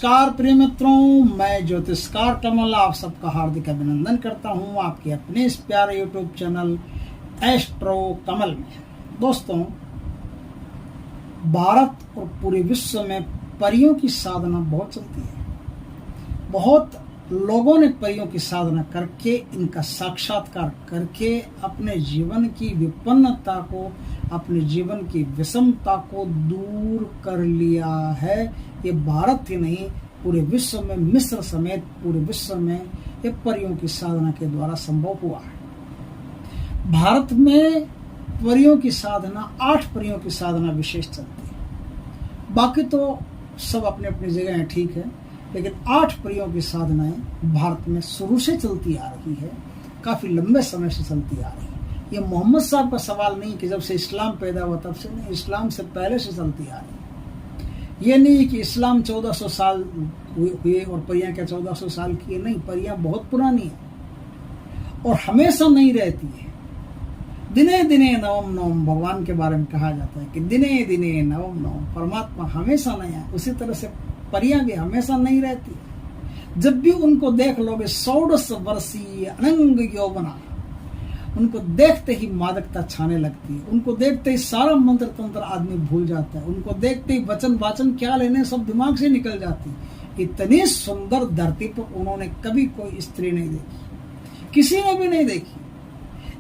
नमस्कार प्रिय मित्रों, मैं ज्योतिषकार कमल आप सबका हार्दिक अभिनंदन करता हूं आपके अपने इस प्यारे यूट्यूब चैनल एस्ट्रो कमल में। दोस्तों, भारत और पूरे विश्व में परियों की साधना बहुत चलती है। बहुत लोगों ने परियों की साधना करके, इनका साक्षात्कार करके अपने जीवन की विपन्नता को, अपने जीवन की विषमता को दूर कर लिया है। ये भारत ही नहीं, पूरे विश्व में, मिस्र समेत पूरे विश्व में ये परियों की साधना के द्वारा संभव हुआ है। भारत में परियों की साधना, 8 परियों की साधना विशेष चलती है। बाकी तो सब अपने अपनी जगह हैं, ठीक है, लेकिन 8 परियों की साधनाएं भारत में शुरू से चलती आ रही है, काफी लंबे समय से चलती आ रही है। ये मोहम्मद साहब का सवाल नहीं कि जब से इस्लाम पैदा हुआ तब से, नहीं, इस्लाम से पहले से चलती आ रही है। ये नहीं कि इस्लाम 1400 साल हुए और परियां क्या 1400 साल की है, नहीं, परियां बहुत पुरानी है और हमेशा नहीं रहती है। दिने दिने नवम नवम भगवान के बारे में कहा जाता है कि दिने दिने नवम नवम, परमात्मा हमेशा नया। उसी तरह से परियां भी हमेशा नहीं रहती। जब भी उनको देख लोगे 16 वर्षीय अनंग यौवना, उनको देखते ही मादकता छाने लगती है। उनको देखते ही सारा मंत्र तंत्र आदमी भूल जाता है। उनको देखते ही वचन वाचन क्या लेने सब दिमाग से निकल जाती है। इतनी सुंदर धरती पर उन्होंने कभी कोई स्त्री नहीं देखी, किसी ने भी नहीं देखी।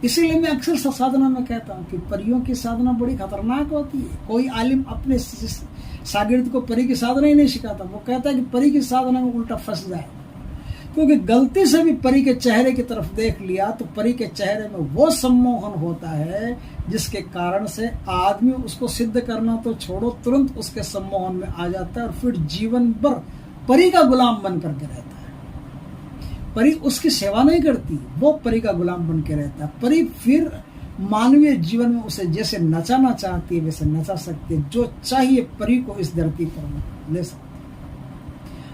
इसीलिए मैं अक्सर साधना में कहता हूँ कि परियों की साधना बड़ी खतरनाक होती है। कोई आलिम अपने शागिर्द को परी की साधना ही नहीं सिखाता। वो कहता है कि परी की साधना में उल्टा फंस जाए, क्योंकि गलती से भी परी के चेहरे की तरफ देख लिया तो परी के चेहरे में वो सम्मोहन होता है जिसके कारण से आदमी उसको सिद्ध करना तो छोड़ो, तुरंत उसके सम्मोहन में आ जाता है और फिर जीवन भर परी का गुलाम बन करके रहता है। परी उसकी सेवा नहीं करती, वो परी का गुलाम बन के रहता है। परी फिर मानवीय जीवन में उसे जैसे नचाना चाहती है वैसे नचा सकती है। जो चाहिए परी को इस धरती पर ले सकती है।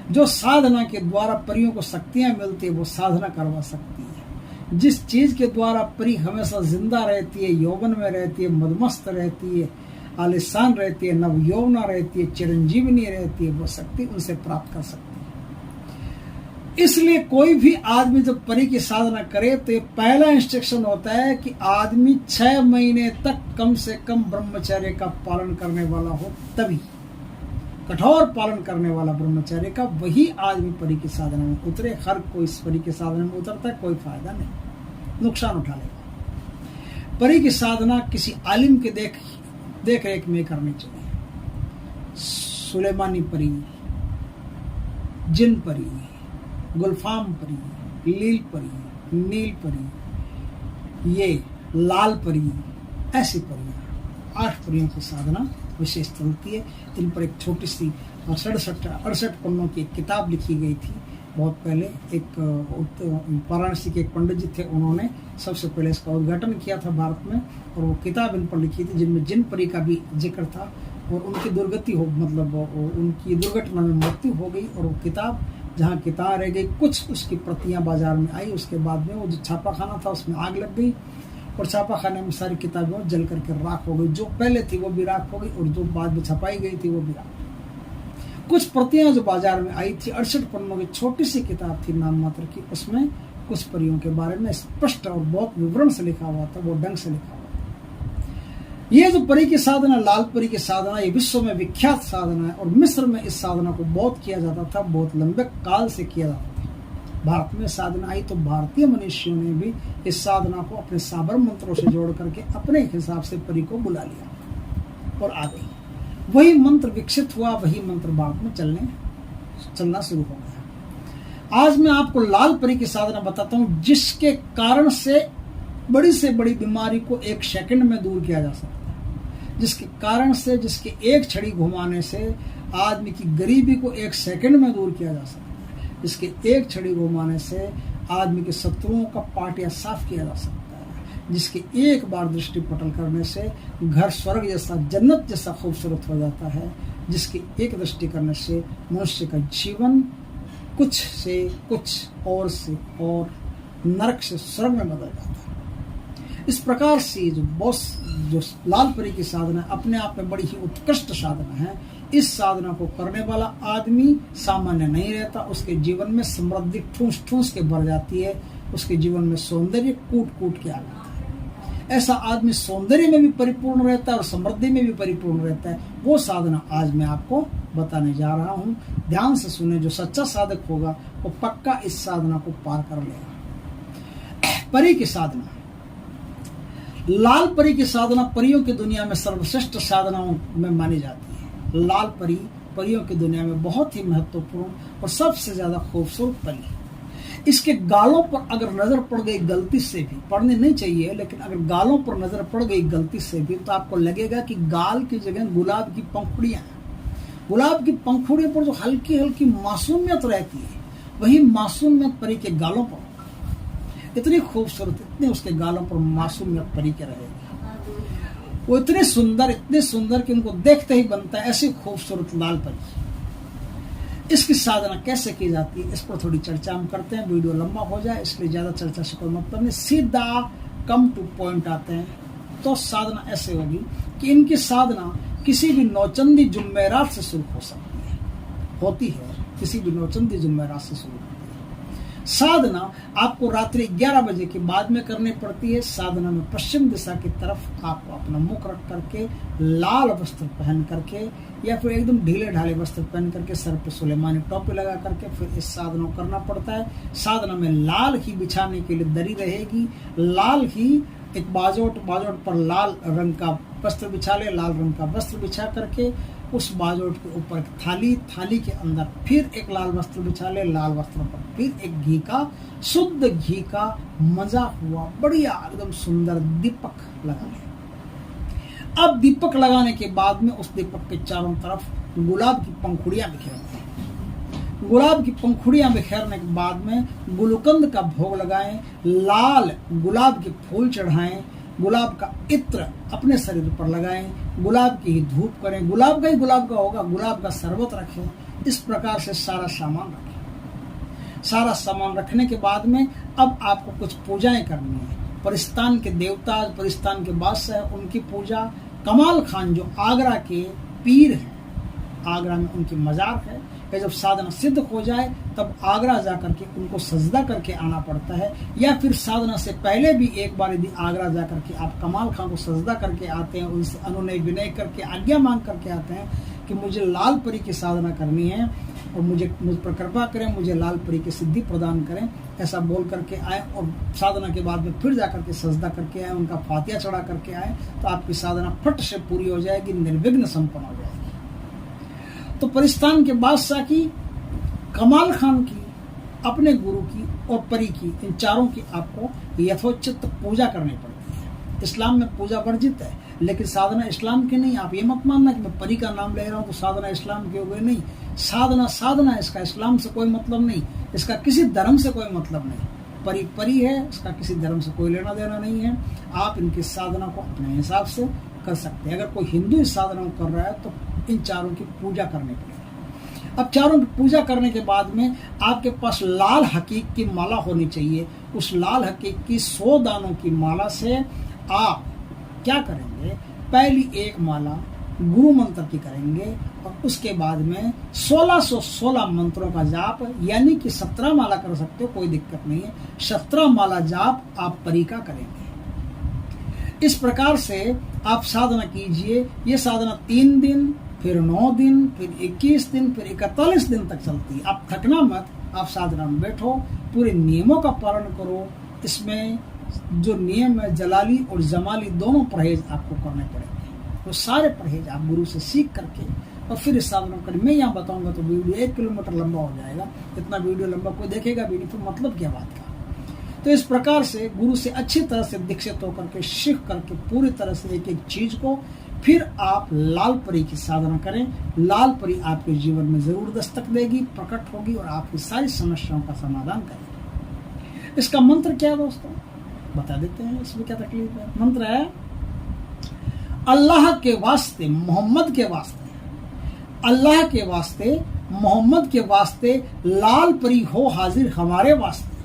जो साधना के द्वारा परियों को शक्तियां मिलती है वो साधना करवा सकती है। जिस चीज के द्वारा परी हमेशा जिंदा रहती है, यौवन में रहती है, मदमस्त रहती है, आलिशान रहती है, नवयौवना रहती है, चिरंजीवनी रहती है, वो शक्ति उनसे प्राप्त कर सकती है। इसलिए कोई भी आदमी जब परी की साधना करे तो ये पहला इंस्ट्रक्शन होता है कि आदमी 6 महीने तक कम से कम ब्रह्मचर्य का पालन करने वाला हो। तभी कठोर पालन करने वाला ब्रह्मचर्य का, वही आदमी परी की साधना में उतरे। हर कोई इस परी की साधना में उतरता है, कोई फायदा नहीं, नुकसान उठा लेगा। परी की साधना किसी आलिम के देख रेख में करनी चाहिए। सुलेमानी परी, जिन परी, गुलफाम परी, लील परी, नील परी, ये लाल परी, ऐसी परियां, 8 परियों की साधना विशेष चलती है। इन पर एक छोटी सी 68 पन्नों की एक किताब लिखी गई थी बहुत पहले। एक वाराणसी के एक पंडित जी थे, उन्होंने सबसे पहले इसका उद्घाटन किया था भारत में, और वो किताब इन पर लिखी थी जिनमें जिन परी का भी जिक्र था और उनकी दुर्गति हो, मतलब उनकी दुर्घटना में मृत्यु हो गई। और वो किताब जहाँ किताब रह गई, कुछ उसकी प्रतियां बाजार में आई। उसके बाद में वो जो छापाखाना था उसमें आग लग गई और छापाखाने में सारी किताबें जल करके राख हो गई। जो पहले थी वो भी राख हो गई और जो बाद में छपाई गई थी वो भी राख। कुछ प्रतियां जो बाजार में आई थी, 68 पन्नों की छोटी सी किताब थी नाम मात्र की, उसमें कुछ परियों के बारे में स्पष्ट और बहुत विवरण से लिखा हुआ था, वो ढंग से लिखा हुआ। ये जो परी की साधना, लाल परी की साधना, ये विश्व में विख्यात साधना है और मिस्र में इस साधना को बहुत किया जाता था, बहुत लंबे काल से किया जाता था। भारत में साधना आई तो भारतीय मनुष्यों ने भी इस साधना को अपने साबर मंत्रों से जोड़ करके अपने हिसाब से परी को बुला लिया और आ गई। वही मंत्र विकसित हुआ, वही मंत्र भारत में चलना शुरू हो गया। आज मैं आपको लाल परी की साधना बताता हूं, जिसके कारण से बड़ी बीमारी को 1 सेकंड में दूर किया जा सकता है। जिसके कारण से, जिसके एक छड़ी घुमाने से आदमी की गरीबी को 1 सेकंड में दूर किया जा सकता है। इसके एक छड़ी घुमाने से आदमी के शत्रुओं का पाटिया साफ किया जा सकता है। जिसके एक बार दृष्टि पटल करने से घर स्वर्ग जैसा, जन्नत जैसा खूबसूरत हो जाता है। जिसकी एक दृष्टि करने से मनुष्य का जीवन कुछ से कुछ और से और नरक से स्वर्ग में बदल जाता है। इस प्रकार से जो लाल परी की साधना अपने आप में बड़ी ही उत्कृष्ट साधना है। इस साधना को करने वाला आदमी सामान्य नहीं रहता, उसके जीवन में समृद्धि ठूस ठूस के बढ़ जाती है, उसके जीवन में सौंदर्य कूट कूट के आ जाता है। ऐसा आदमी सौंदर्य में भी परिपूर्ण रहता है और समृद्धि में भी परिपूर्ण रहता है। वो साधना आज मैं आपको बताने जा रहा हूँ। ध्यान से सुने, जो सच्चा साधक होगा वो पक्का इस साधना को पार कर लेगा। परी की साधना, लाल परी की साधना परियों की दुनिया में सर्वश्रेष्ठ साधनाओं में मानी जाती है। लाल परी परियों की दुनिया में बहुत ही महत्वपूर्ण और सबसे ज्यादा खूबसूरत परी है। इसके गालों पर अगर नजर पड़ गई गलती से भी, पड़नी नहीं चाहिए, लेकिन अगर गालों पर नजर पड़ गई गलती से भी तो आपको लगेगा कि गाल की जगह गुलाब की पंखुड़ियां हैं। गुलाब की पंखुड़ियों पर जो हल्की हल्की मासूमियत रहती है, वही मासूमियत परी के गालों पर, इतनी खूबसूरत, इतने उसके गालों पर मासूमियत परी के रहेगी। वो इतने सुंदर कि उनको देखते ही बनता है ऐसी खूबसूरत लाल परी। इसकी साधना कैसे की जाती है, इस पर थोड़ी चर्चा हम करते हैं। वीडियो लंबा हो जाए इसलिए ज्यादा चर्चा से कोई मतलब नहीं, सीधा कम टू पॉइंट आते हैं। तो साधना ऐसे होगी कि इनकी साधना किसी भी नौचंदी जुम्मेरात से शुरू हो सकती है, होती है, किसी भी नौचंदी जुम्मेरात से शुरू होती है। साधना आपको रात्रि 11 बजे के बाद में करनी पड़ती है। साधना में पश्चिम दिशा की तरफ आपको अपना मुख रख करके, लाल वस्त्र पहन करके या फिर एकदम ढीले ढाले वस्त्र पहन करके, सर पे सुलेमानी टोपी लगा करके फिर इस साधना को करना पड़ता है। साधना में लाल ही बिछाने के लिए दरी रहेगी, लाल ही एक बाजोट पर लाल रंग का वस्त्र बिछा ले, लाल रंग का वस्त्र बिछा करके उस बाजोट के ऊपर थाली के अंदर फिर एक लाल वस्त्र बिछा ले, लाल वस्त्र पर फिर एक घी का, शुद्ध घी का मजा हुआ बढ़िया एकदम सुंदर दीपक लगा ले। अब दीपक लगाने के बाद में उस दीपक के चारों तरफ गुलाब की पंखुड़ियां बिखेरते हैं। गुलाब की पंखुड़ियां बिखेरने के बाद में गुलकंद का भोग लगाएं, लाल गुलाब के फूल चढ़ाएं, गुलाब का इत्र अपने शरीर पर लगाएं, गुलाब की ही धूप करें, गुलाब का होगा, गुलाब का शरबत रखें। इस प्रकार से सारा सामान रखें। सारा सामान रखने के बाद में अब आपको कुछ पूजाएं करनी है। परिस्तान के देवता, परिस्तान के बादशाह, उनकी पूजा। कमाल खान जो आगरा के पीर हैं, आगरा में उनकी मजार है, कि जब साधना सिद्ध हो जाए तब आगरा जाकर के उनको सजदा करके आना पड़ता है, या फिर साधना से पहले भी एक बार यदि आगरा जाकर के आप कमाल खान को सजदा करके आते हैं, उनसे अनुनय विनय करके आज्ञा मांग करके आते हैं कि मुझे लाल परी की साधना करनी है और मुझ पर कृपा करें, मुझे लाल परी की सिद्धि प्रदान करें, ऐसा बोल करके आए और साधना के बाद में फिर जाकर के सजदा करके आए, उनका फातिया चढ़ा करके आए, तो आपकी साधना फट से पूरी हो जाएगी, निर्विघ्न संपन्न हो जाएगी। तो परिस्तान के बादशाह की, कमाल खान की, अपने गुरु की और परी की, इन चारों की आपको यथोचित पूजा करनी पड़ती है। इस्लाम में पूजा वर्जित है, लेकिन साधना इस्लाम की नहीं। आप ये मत मानना कि मैं परी का नाम ले रहा हूँ तो साधना इस्लाम की हो गई, नहीं। साधना इसका इस्लाम से कोई मतलब नहीं, इसका किसी धर्म से कोई मतलब नहीं। परी है, इसका किसी धर्म से कोई लेना देना नहीं है। आप इनकी साधना को अपने हिसाब से कर सकते हैं। अगर कोई हिंदू इस साधना को कर रहा है तो इन चारों की पूजा करनी पड़ेगी। अब चारों की पूजा करने के बाद में आपके पास लाल हकीक की माला होनी चाहिए। उस लाल हकीक की 100 दानों की माला से आप क्या करेंगे, पहली एक माला गुरु मंत्र की करेंगे और उसके बाद में 1616 मंत्रों का जाप, यानी कि 17 माला कर सकते हो, कोई दिक्कत नहीं है। 17 माला जाप आप परी का करेंगे। इस प्रकार से आप साधना कीजिए। ये साधना 3 दिन, फिर 9 दिन, फिर 21 दिन, फिर 41 दिन तक चलती है। आप थकना मत, आप साधना में बैठो, पूरे नियमों का पालन करो। इसमें जो नियम है, जलाली और जमाली दोनों परहेज आपको करने पड़ेंगे। तो सारे परहेज आप गुरु से सीख करके और फिर इस साधना करें। मैं यहाँ बताऊंगा तो वीडियो 1 किलोमीटर लंबा हो जाएगा। इतना वीडियो लंबा कोई देखेगा भी नहीं, फिर मतलब क्या बात का। तो इस प्रकार से गुरु से अच्छी तरह से दीक्षित होकर के, सीख करके पूरी तरह से एक एक चीज को, फिर आप लाल परी की साधना करें। लाल परी आपके जीवन में जरूर दस्तक देगी, प्रकट होगी और आपकी सारी समस्याओं का समाधान करेगी। इसका मंत्र क्या है दोस्तों, बता देते हैं, इसमें क्या तकलीफ है। मंत्र है अल्लाह के वास्ते, मोहम्मद के वास्ते, अल्लाह के वास्ते, मोहम्मद के वास्ते, लाल परी हो हाजिर हमारे वास्ते।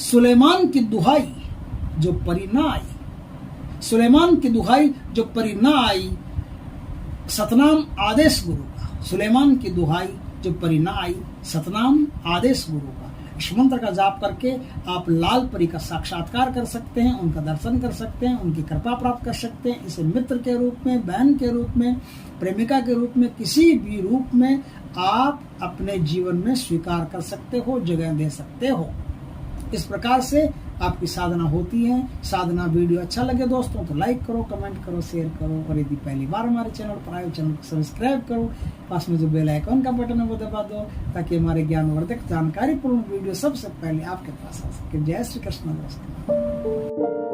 सुलेमान की दुहाई जो परी ना आई, सुलेमान की दुहाई जो परी ना आई, सतनाम आदेश गुरु का, सुलेमान की दुहाई जो परी ना आई, सतनाम आदेश गुरु का। इस मंत्र का जाप करके आप लाल परी का साक्षात्कार कर सकते हैं, उनका दर्शन कर सकते हैं, उनकी कृपा प्राप्त कर सकते हैं। इसे मित्र के रूप में, बहन के रूप में, प्रेमिका के रूप में, किसी भी रूप में आप अपने जीवन में स्वीकार कर सकते हो, जगह दे सकते हो। इस प्रकार से आपकी साधना होती है। साधना वीडियो अच्छा लगे दोस्तों तो लाइक करो, कमेंट करो, शेयर करो, और यदि पहली बार हमारे चैनल पर आए चैनल को सब्सक्राइब करो। पास में जो बेल आइकन का बटन है वो दबा दो, ताकि हमारे ज्ञानवर्धक जानकारी पूर्ण वीडियो सबसे पहले आपके पास आ सके। जय श्री कृष्ण दोस्तों।